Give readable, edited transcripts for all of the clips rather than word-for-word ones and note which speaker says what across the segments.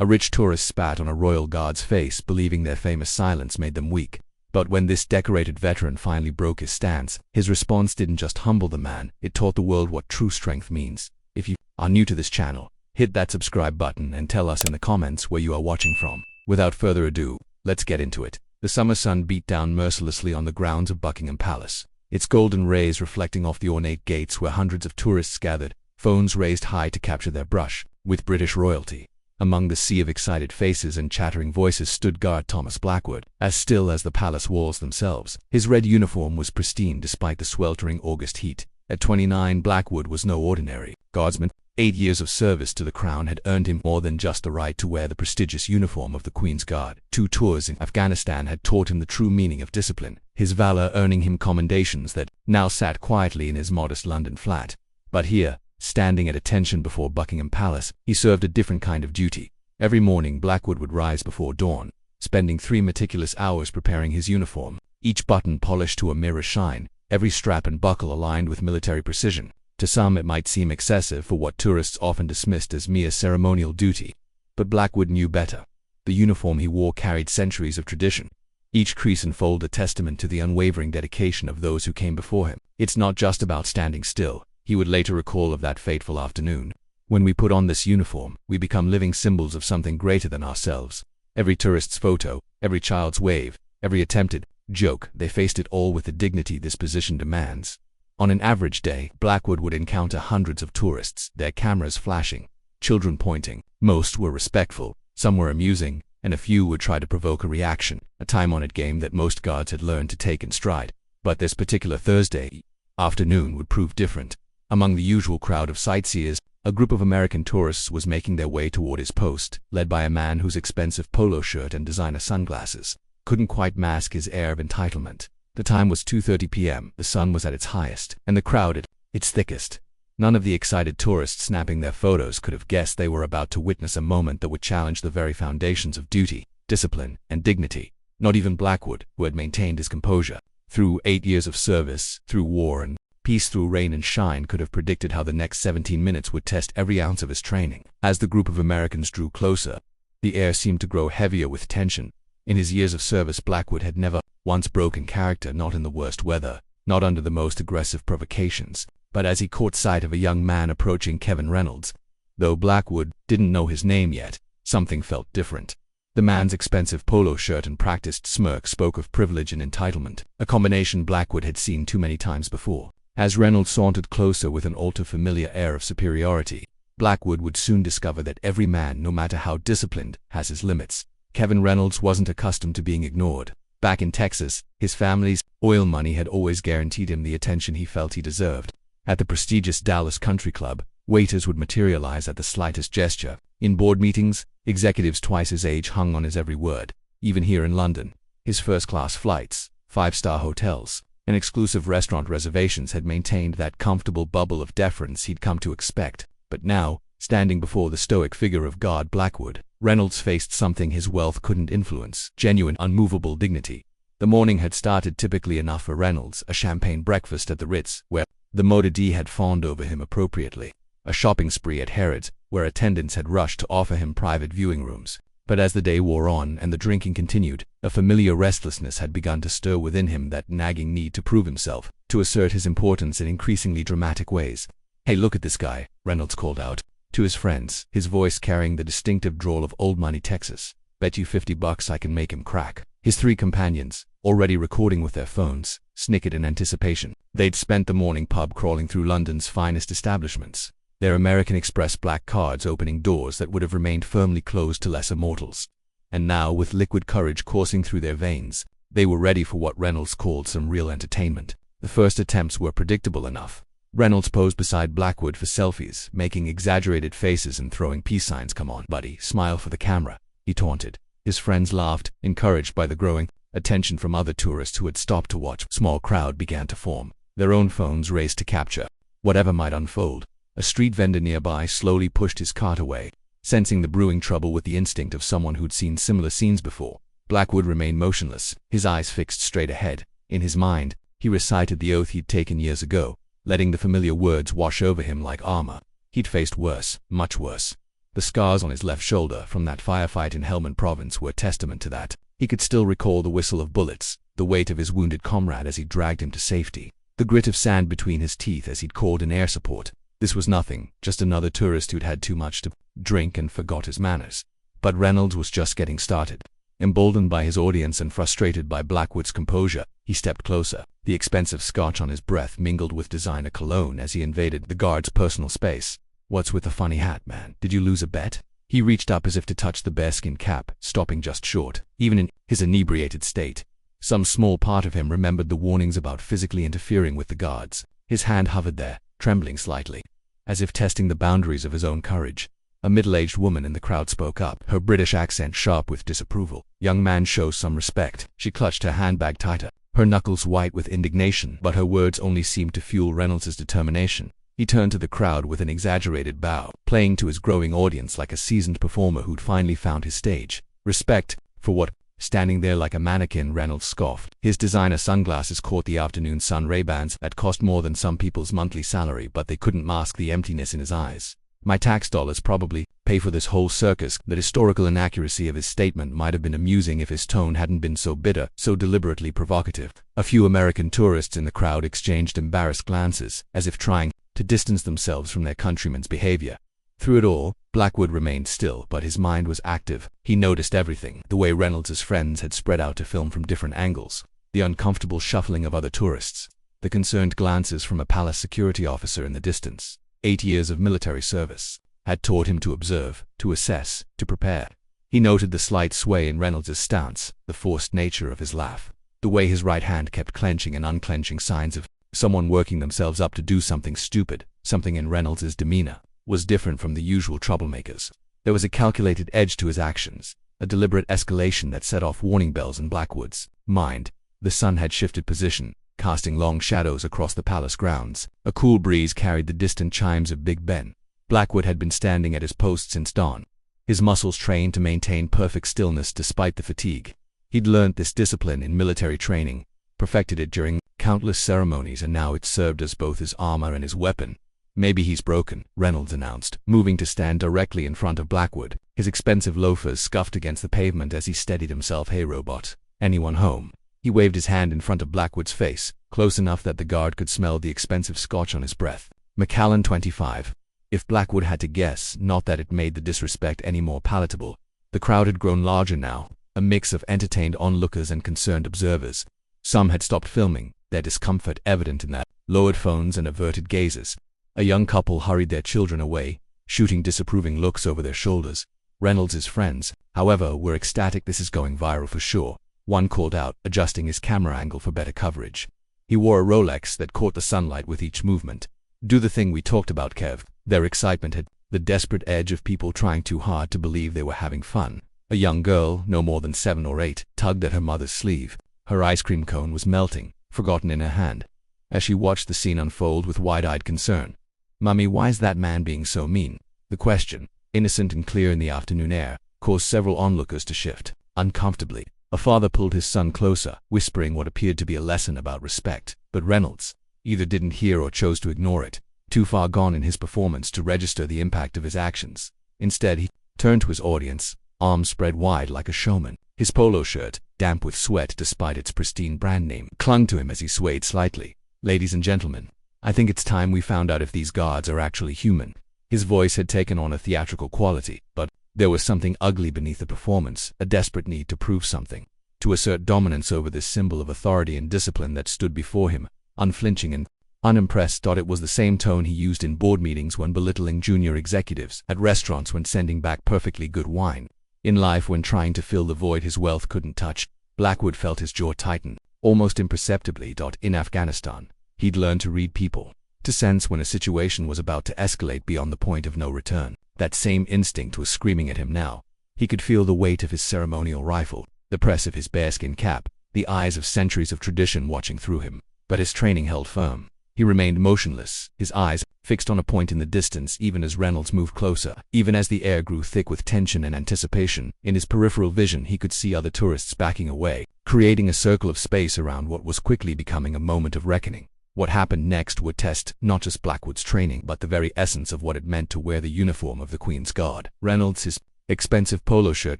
Speaker 1: A rich tourist spat on a royal guard's face, believing their famous silence made them weak. But when this decorated veteran finally broke his stance, his response didn't just humble the man, it taught the world what true strength means. If you are new to this channel, hit that subscribe button and tell us in the comments where you are watching from. Without further ado, let's get into it. The summer sun beat down mercilessly on the grounds of Buckingham Palace, its golden rays reflecting off the ornate gates where hundreds of tourists gathered, phones raised high to capture their brush with British royalty. Among the sea of excited faces and chattering voices stood Guard Thomas Blackwood, as still as the palace walls themselves. His red uniform was pristine despite the sweltering August heat. At 29, Blackwood was no ordinary guardsman. 8 years of service to the crown had earned him more than just the right to wear the prestigious uniform of the Queen's Guard. 2 tours in Afghanistan had taught him the true meaning of discipline, his valor earning him commendations that now sat quietly in his modest London flat. But here, standing at attention before Buckingham Palace, he served a different kind of duty. Every morning Blackwood would rise before dawn, spending 3 meticulous hours preparing his uniform, each button polished to a mirror shine, every strap and buckle aligned with military precision. To some it might seem excessive for what tourists often dismissed as mere ceremonial duty. But Blackwood knew better. The uniform he wore carried centuries of tradition, each crease and fold a testament to the unwavering dedication of those who came before him. It's not just about standing still, he would later recall of that fateful afternoon. When we put on this uniform, we become living symbols of something greater than ourselves. Every tourist's photo, every child's wave, every attempted joke, they faced it all with the dignity this position demands. On an average day, Blackwood would encounter hundreds of tourists, their cameras flashing, children pointing. Most were respectful, some were amusing, and a few would try to provoke a reaction, a time-honored game that most guards had learned to take in stride. But this particular Thursday afternoon would prove different. Among the usual crowd of sightseers, a group of American tourists was making their way toward his post, led by a man whose expensive polo shirt and designer sunglasses couldn't quite mask his air of entitlement. The time was 2:30 p.m., the sun was at its highest, and the crowd at its thickest. None of the excited tourists snapping their photos could have guessed they were about to witness a moment that would challenge the very foundations of duty, discipline, and dignity. Not even Blackwood, who had maintained his composure through 8 years of service, through war and peace, through rain and shine, could have predicted how the next 17 minutes would test every ounce of his training. As the group of Americans drew closer, the air seemed to grow heavier with tension. In his years of service, Blackwood had never once broken character, not in the worst weather, not under the most aggressive provocations. But as he caught sight of a young man approaching, Kevin Reynolds, though Blackwood didn't know his name yet, something felt different. The man's expensive polo shirt and practiced smirk spoke of privilege and entitlement, a combination Blackwood had seen too many times before. As Reynolds sauntered closer with an all-too-familiar air of superiority, Blackwood would soon discover that every man, no matter how disciplined, has his limits. Kevin Reynolds wasn't accustomed to being ignored. Back in Texas, his family's oil money had always guaranteed him the attention he felt he deserved. At the prestigious Dallas Country Club, waiters would materialize at the slightest gesture. In board meetings, executives twice his age hung on his every word. Even here in London, his first-class flights, 5-star hotels, and exclusive restaurant reservations had maintained that comfortable bubble of deference he'd come to expect. But now, standing before the stoic figure of Guard Blackwood, Reynolds faced something his wealth couldn't influence: genuine, unmovable dignity. The morning had started typically enough for Reynolds, a champagne breakfast at the Ritz, where the mode d' had fawned over him appropriately, a shopping spree at Harrods, where attendants had rushed to offer him private viewing rooms. But as the day wore on and the drinking continued, a familiar restlessness had begun to stir within him, that nagging need to prove himself, to assert his importance in increasingly dramatic ways. "Hey, look at this guy," Reynolds called out to his friends, his voice carrying the distinctive drawl of old money Texas. "Bet you $50 I can make him crack." His 3 companions, already recording with their phones, snickered in anticipation. They'd spent the morning pub crawling through London's finest establishments, their American Express black cards opening doors that would have remained firmly closed to lesser mortals. And now, with liquid courage coursing through their veins, they were ready for what Reynolds called some real entertainment. The first attempts were predictable enough. Reynolds posed beside Blackwood for selfies, making exaggerated faces and throwing peace signs. "Come on, buddy, smile for the camera," he taunted. His friends laughed, encouraged by the growing attention from other tourists who had stopped to watch. A small crowd began to form, their own phones raised to capture whatever might unfold. A street vendor nearby slowly pushed his cart away, sensing the brewing trouble with the instinct of someone who'd seen similar scenes before. Blackwood remained motionless, his eyes fixed straight ahead. In his mind, he recited the oath he'd taken years ago, letting the familiar words wash over him like armor. He'd faced worse, much worse. The scars on his left shoulder from that firefight in Helmand Province were testament to that. He could still recall the whistle of bullets, the weight of his wounded comrade as he dragged him to safety, the grit of sand between his teeth as he'd called in air support. This was nothing, just another tourist who'd had too much to drink and forgot his manners. But Reynolds was just getting started. Emboldened by his audience and frustrated by Blackwood's composure, he stepped closer. The expensive scotch on his breath mingled with designer cologne as he invaded the guard's personal space. "What's with the funny hat, man? Did you lose a bet?" He reached up as if to touch the bearskin cap, stopping just short. Even in his inebriated state, some small part of him remembered the warnings about physically interfering with the guards. His hand hovered there, trembling slightly, as if testing the boundaries of his own courage. A middle-aged woman in the crowd spoke up, her British accent sharp with disapproval. "Young man, show some respect." She clutched her handbag tighter, her knuckles white with indignation, but her words only seemed to fuel Reynolds's determination. He turned to the crowd with an exaggerated bow, playing to his growing audience like a seasoned performer who'd finally found his stage. "Respect? For what?" Standing there like a mannequin, Reynolds scoffed. His designer sunglasses caught the afternoon sun Ray-Bans that cost more than some people's monthly salary, but they couldn't mask the emptiness in his eyes. "My tax dollars probably pay for this whole circus." The historical inaccuracy of his statement might have been amusing if his tone hadn't been so bitter, so deliberately provocative. A few American tourists in the crowd exchanged embarrassed glances, as if trying to distance themselves from their countrymen's behavior. Through it all, Blackwood remained still, but his mind was active. He noticed everything: the way Reynolds's friends had spread out to film from different angles, the uncomfortable shuffling of other tourists, the concerned glances from a palace security officer in the distance. 8 years of military service had taught him to observe, to assess, to prepare. He noted the slight sway in Reynolds's stance, the forced nature of his laugh, the way his right hand kept clenching and unclenching, signs of someone working themselves up to do something stupid. Something in Reynolds's demeanor was different from the usual troublemakers. There was a calculated edge to his actions, a deliberate escalation that set off warning bells in Blackwood's mind. The sun had shifted position, casting long shadows across the palace grounds. A cool breeze carried the distant chimes of Big Ben. Blackwood had been standing at his post since dawn, his muscles trained to maintain perfect stillness despite the fatigue. He'd learned this discipline in military training, perfected it during countless ceremonies, and now it served as both his armor and his weapon. "Maybe he's broken," Reynolds announced, moving to stand directly in front of Blackwood. His expensive loafers scuffed against the pavement as he steadied himself. "Hey, robot. Anyone home?" He waved his hand in front of Blackwood's face, close enough that the guard could smell the expensive scotch on his breath. "Macallan, 25. If Blackwood had to guess, not that it made the disrespect any more palatable. The crowd had grown larger now, a mix of entertained onlookers and concerned observers. Some had stopped filming, their discomfort evident in their lowered phones and averted gazes. A young couple hurried their children away, shooting disapproving looks over their shoulders. Reynolds's friends, however, were ecstatic. "This is going viral for sure," one called out, adjusting his camera angle for better coverage. He wore a Rolex that caught the sunlight with each movement. "Do the thing we talked about, Kev." Their excitement had the desperate edge of people trying too hard to believe they were having fun. A young girl, no more than 7 or 8, tugged at her mother's sleeve. Her ice cream cone was melting, forgotten in her hand, as she watched the scene unfold with wide-eyed concern. "Mummy, why's that man being so mean?" The question, innocent and clear in the afternoon air, caused several onlookers to shift uncomfortably. A father pulled his son closer, whispering what appeared to be a lesson about respect. But Reynolds either didn't hear or chose to ignore it, too far gone in his performance to register the impact of his actions. Instead, he turned to his audience, arms spread wide like a showman. His polo shirt, damp with sweat despite its pristine brand name, clung to him as he swayed slightly. "Ladies and gentlemen, I think it's time we found out if these guards are actually human." His voice had taken on a theatrical quality, but there was something ugly beneath the performance, a desperate need to prove something, to assert dominance over this symbol of authority and discipline that stood before him, unflinching and unimpressed. It was the same tone he used in board meetings when belittling junior executives, at restaurants when sending back perfectly good wine, in life when trying to fill the void his wealth couldn't touch. Blackwood felt his jaw tighten, almost imperceptibly. In Afghanistan, he'd learned to read people, to sense when a situation was about to escalate beyond the point of no return. That same instinct was screaming at him now. He could feel the weight of his ceremonial rifle, the press of his bearskin cap, the eyes of centuries of tradition watching through him. But his training held firm. He remained motionless, his eyes fixed on a point in the distance even as Reynolds moved closer. Even as the air grew thick with tension and anticipation, in his peripheral vision he could see other tourists backing away, creating a circle of space around what was quickly becoming a moment of reckoning. What happened next would test not just Blackwood's training but the very essence of what it meant to wear the uniform of the Queen's Guard. Reynolds, his expensive polo shirt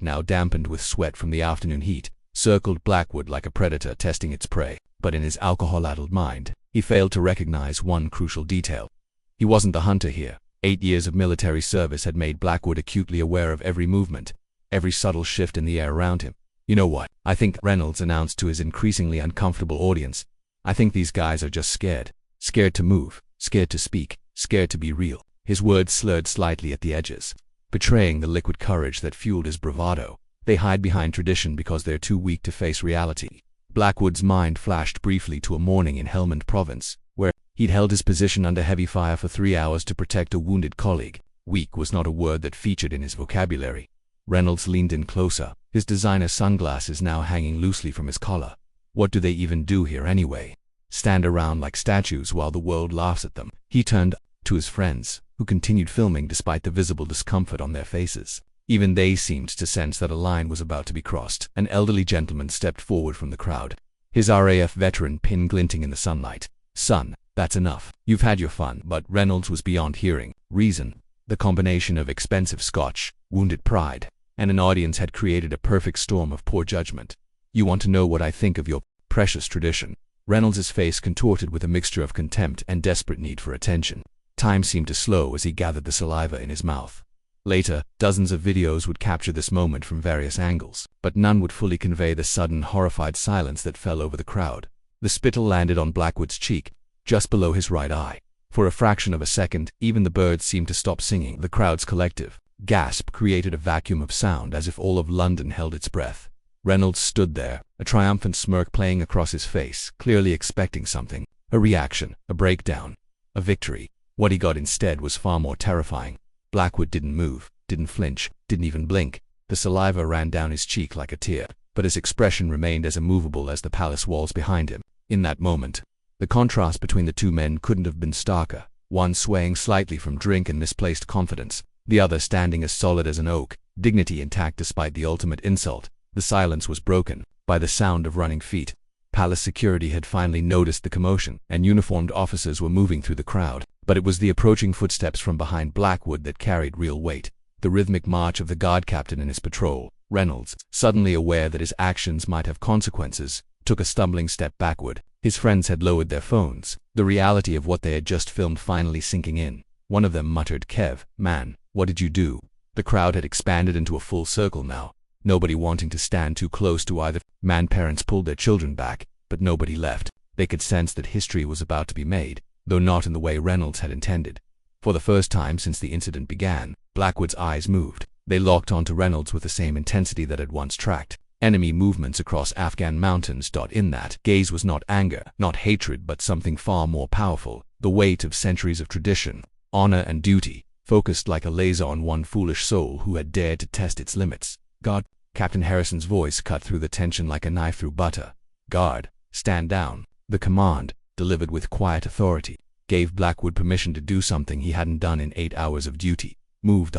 Speaker 1: now dampened with sweat from the afternoon heat, circled Blackwood like a predator testing its prey. But in his alcohol-addled mind, he failed to recognize one crucial detail. He wasn't the hunter here. 8 years of military service had made Blackwood acutely aware of every movement, every subtle shift in the air around him. "You know what, I think," Reynolds announced to his increasingly uncomfortable audience. "I think these guys are just scared. Scared to move, scared to speak, scared to be real." His words slurred slightly at the edges, betraying the liquid courage that fueled his bravado. "They hide behind tradition because they're too weak to face reality." Blackwood's mind flashed briefly to a morning in Helmand Province, where he'd held his position under heavy fire for 3 hours to protect a wounded colleague. Weak was not a word that featured in his vocabulary. Reynolds leaned in closer, his designer sunglasses now hanging loosely from his collar. "What do they even do here anyway? Stand around like statues while the world laughs at them?" He turned to his friends, who continued filming despite the visible discomfort on their faces. Even they seemed to sense that a line was about to be crossed. An elderly gentleman stepped forward from the crowd, his RAF veteran pin glinting in the sunlight. "Son, that's enough. You've had your fun." But Reynolds was beyond hearing, reason. The combination of expensive scotch, wounded pride, and an audience had created a perfect storm of poor judgment. "You want to know what I think of your precious tradition?" Reynolds's face contorted with a mixture of contempt and desperate need for attention. Time seemed to slow as he gathered the saliva in his mouth. Later, dozens of videos would capture this moment from various angles, but none would fully convey the sudden, horrified silence that fell over the crowd. The spittle landed on Blackwood's cheek, just below his right eye. For a fraction of a second, even the birds seemed to stop singing. The crowd's collective gasp created a vacuum of sound as if all of London held its breath. Reynolds stood there, a triumphant smirk playing across his face, clearly expecting something. A reaction, a breakdown, a victory. What he got instead was far more terrifying. Blackwood didn't move, didn't flinch, didn't even blink. The saliva ran down his cheek like a tear, but his expression remained as immovable as the palace walls behind him. In that moment, the contrast between the two men couldn't have been starker, one swaying slightly from drink and misplaced confidence, the other standing as solid as an oak, dignity intact despite the ultimate insult. The silence was broken by the sound of running feet. Palace security had finally noticed the commotion, and uniformed officers were moving through the crowd. But it was the approaching footsteps from behind Blackwood that carried real weight, the rhythmic march of the guard captain in his patrol. Reynolds, suddenly aware that his actions might have consequences, took a stumbling step backward. His friends had lowered their phones, the reality of what they had just filmed finally sinking in. One of them muttered, "Kev, man, what did you do?" The crowd had expanded into a full circle now, nobody wanting to stand too close to either man. Parents pulled their children back, but nobody left. They could sense that history was about to be made, though not in the way Reynolds had intended. For the first time since the incident began, Blackwood's eyes moved. They locked onto Reynolds with the same intensity that had once tracked enemy movements across Afghan mountains. In that gaze was not anger, not hatred, but something far more powerful, the weight of centuries of tradition, honor and duty, focused like a laser on one foolish soul who had dared to test its limits. "Guard," Captain Harrison's voice cut through the tension like a knife through butter. "Guard, stand down." The command, delivered with quiet authority, gave Blackwood permission to do something he hadn't done in 8 hours of duty. "Move."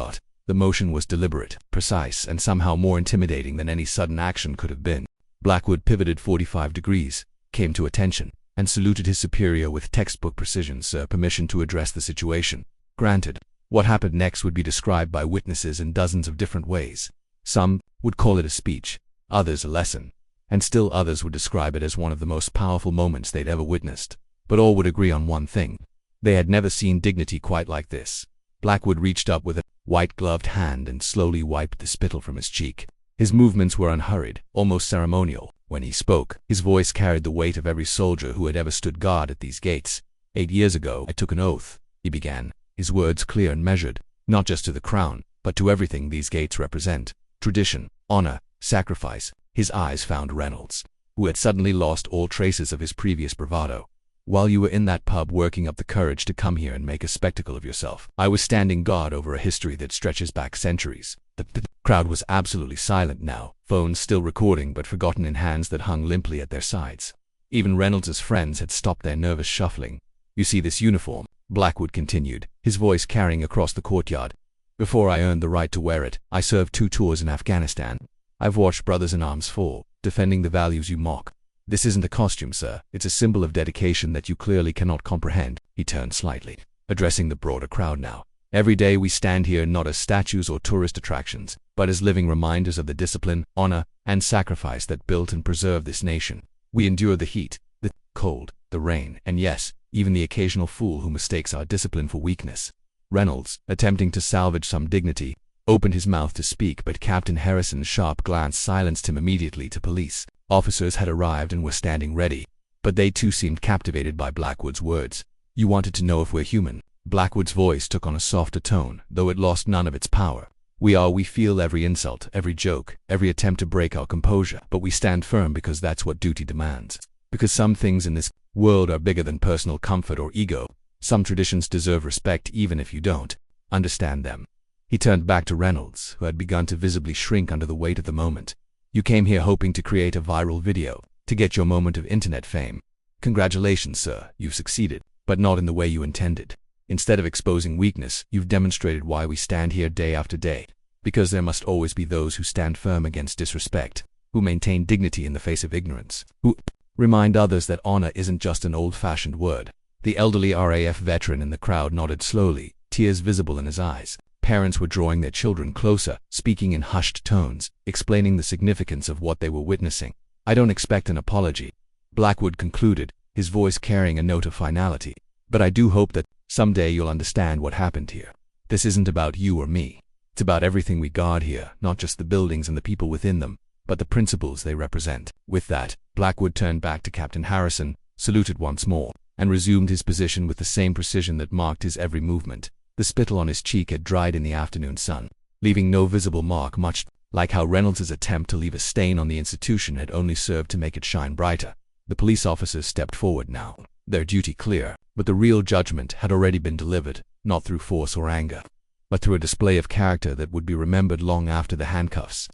Speaker 1: The motion was deliberate, precise, and somehow more intimidating than any sudden action could have been. Blackwood pivoted 45 degrees, came to attention, and saluted his superior with textbook precision. "Sir, permission to address the situation." "Granted." What happened next would be described by witnesses in dozens of different ways. Some would call it a speech, others a lesson, and still others would describe it as one of the most powerful moments they'd ever witnessed. But all would agree on one thing. They had never seen dignity quite like this. Blackwood reached up with a white-gloved hand and slowly wiped the spittle from his cheek. His movements were unhurried, almost ceremonial. When he spoke, his voice carried the weight of every soldier who had ever stood guard at these gates. 8 years ago, I took an oath," he began, his words clear and measured, "not just to the crown, but to everything these gates represent. Tradition, honor, sacrifice." His eyes found Reynolds, who had suddenly lost all traces of his previous bravado. "While you were in that pub working up the courage to come here and make a spectacle of yourself, I was standing guard over a history that stretches back centuries." The crowd was absolutely silent now, phones still recording but forgotten in hands that hung limply at their sides. Even Reynolds's friends had stopped their nervous shuffling. "You see this uniform," Blackwood continued, his voice carrying across the courtyard. "Before I earned the right to wear it, I served 2 tours in Afghanistan. I've watched brothers in arms fall, defending the values you mock. This isn't a costume, sir. It's a symbol of dedication that you clearly cannot comprehend. He turned slightly, addressing the broader crowd now. Every day we stand here not as statues or tourist attractions, but as living reminders of the discipline, honor, and sacrifice that built and preserved this nation. We endure the heat, the cold, the rain, and yes, even the occasional fool who mistakes our discipline for weakness. Reynolds, attempting to salvage some dignity, opened his mouth to speak, but Captain Harrison's sharp glance silenced him immediately. Police officers had arrived and were standing ready, but they too seemed captivated by Blackwood's words. You wanted to know if we're human. Blackwood's voice took on a softer tone, though it lost none of its power. We feel every insult, every joke, every attempt to break our composure, but we stand firm because that's what duty demands. Because some things in this world are bigger than personal comfort or ego. Some traditions deserve respect even if you don't understand them. He turned back to Reynolds, who had begun to visibly shrink under the weight of the moment. You came here hoping to create a viral video, to get your moment of internet fame. Congratulations, sir, you've succeeded, but not in the way you intended. Instead of exposing weakness, you've demonstrated why we stand here day after day. Because there must always be those who stand firm against disrespect, who maintain dignity in the face of ignorance, who remind others that honor isn't just an old-fashioned word. The elderly RAF veteran in the crowd nodded slowly, tears visible in his eyes. Parents were drawing their children closer, speaking in hushed tones, explaining the significance of what they were witnessing. I don't expect an apology, Blackwood concluded, his voice carrying a note of finality. But I do hope that someday you'll understand what happened here. This isn't about you or me. It's about everything we guard here, not just the buildings and the people within them, but the principles they represent. With that, Blackwood turned back to Captain Harrison, saluted once more, and resumed his position with the same precision that marked his every movement. The spittle on his cheek had dried in the afternoon sun, leaving no visible mark, much like how Reynolds' attempt to leave a stain on the institution had only served to make it shine brighter. The police officers stepped forward now, their duty clear, but the real judgment had already been delivered, not through force or anger, but through a display of character that would be remembered long after the handcuffs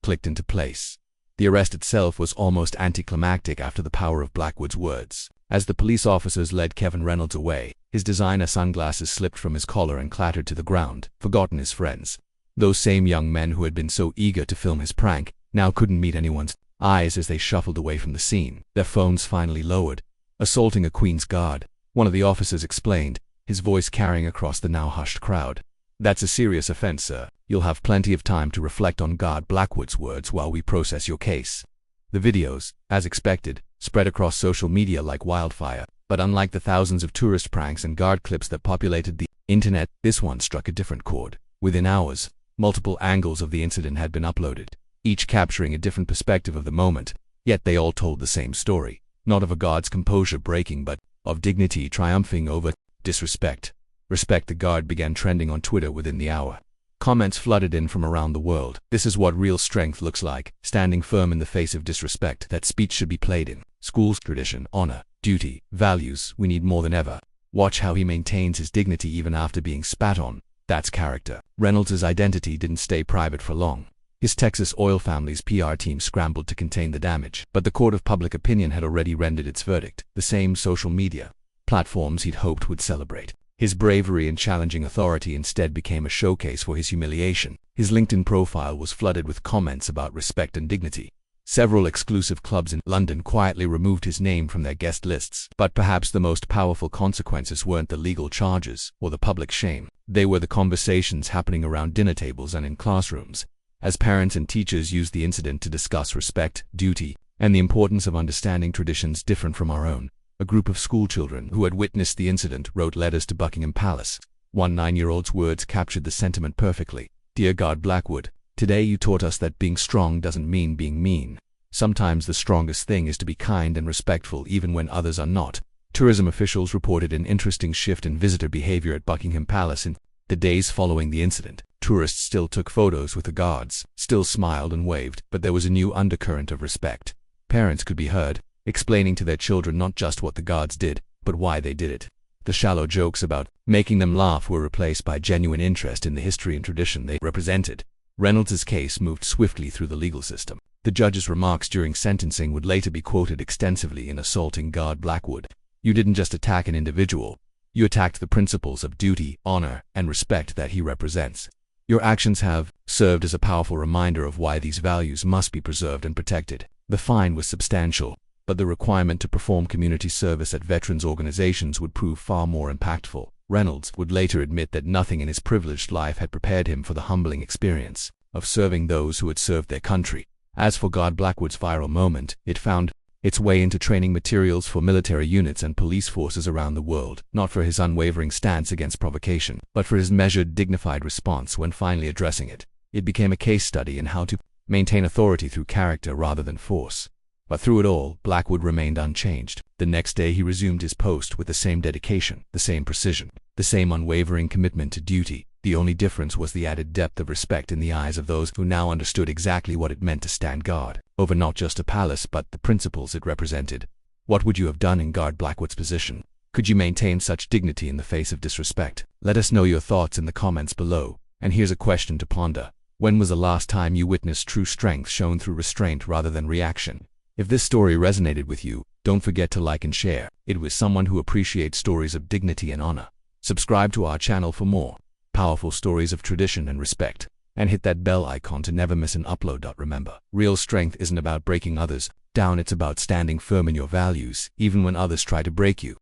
Speaker 1: clicked into place. The arrest itself was almost anticlimactic after the power of Blackwood's words. As the police officers led Kevin Reynolds away, his designer sunglasses slipped from his collar and clattered to the ground, forgotten his friends. Those same young men who had been so eager to film his prank now couldn't meet anyone's eyes as they shuffled away from the scene, their phones finally lowered. Assaulting a Queen's Guard, one of the officers explained, his voice carrying across the now hushed crowd. That's a serious offense, sir. You'll have plenty of time to reflect on Guard Blackwood's words while we process your case. The videos, as expected, spread across social media like wildfire, but unlike the thousands of tourist pranks and guard clips that populated the internet, this one struck a different chord. Within hours, multiple angles of the incident had been uploaded, each capturing a different perspective of the moment, yet they all told the same story, not of a guard's composure breaking, but of dignity triumphing over disrespect. Respect the Guard began trending on Twitter within the hour. Comments flooded in from around the world. This is what real strength looks like, standing firm in the face of disrespect. That speech should be played in schools. Tradition, honor, duty, values, we need more than ever. Watch how he maintains his dignity even after being spat on. That's character. Reynolds' identity didn't stay private for long. His Texas oil family's PR team scrambled to contain the damage, but the court of public opinion had already rendered its verdict. The same social media platforms he'd hoped would celebrate his bravery in challenging authority instead became a showcase for his humiliation. His LinkedIn profile was flooded with comments about respect and dignity. Several exclusive clubs in London quietly removed his name from their guest lists. But perhaps the most powerful consequences weren't the legal charges or the public shame. They were the conversations happening around dinner tables and in classrooms, as parents and teachers used the incident to discuss respect, duty, and the importance of understanding traditions different from our own. A group of schoolchildren who had witnessed the incident wrote letters to Buckingham Palace. One 9-year-old's words captured the sentiment perfectly. Dear Guard Blackwood, today you taught us that being strong doesn't mean being mean. Sometimes the strongest thing is to be kind and respectful even when others are not. Tourism officials reported an interesting shift in visitor behavior at Buckingham Palace in the days following the incident. Tourists still took photos with the guards, still smiled and waved, but there was a new undercurrent of respect. Parents could be heard explaining to their children not just what the guards did, but why they did it. The shallow jokes about making them laugh were replaced by genuine interest in the history and tradition they represented. Reynolds' case moved swiftly through the legal system. The judge's remarks during sentencing would later be quoted extensively in assaulting Guard Blackwood. You didn't just attack an individual. You attacked the principles of duty, honor, and respect that he represents. Your actions have served as a powerful reminder of why these values must be preserved and protected. The fine was substantial, but the requirement to perform community service at veterans organizations would prove far more impactful. Reynolds would later admit that nothing in his privileged life had prepared him for the humbling experience of serving those who had served their country. As for Guard Blackwood's viral moment, it found its way into training materials for military units and police forces around the world, not for his unwavering stance against provocation, but for his measured, dignified response when finally addressing it. It became a case study in how to maintain authority through character rather than force. But through it all, Blackwood remained unchanged. The next day he resumed his post with the same dedication, the same precision, the same unwavering commitment to duty. The only difference was the added depth of respect in the eyes of those who now understood exactly what it meant to stand guard over not just a palace but the principles it represented. What would you have done in Guard Blackwood's position? Could you maintain such dignity in the face of disrespect? Let us know your thoughts in the comments below. And here's a question to ponder. When was the last time you witnessed true strength shown through restraint rather than reaction? If this story resonated with you, don't forget to like and share it with someone who appreciates stories of dignity and honor. Subscribe to our channel for more powerful stories of tradition and respect, and hit that bell icon to never miss an upload. Remember, real strength isn't about breaking others down, it's about standing firm in your values, even when others try to break you.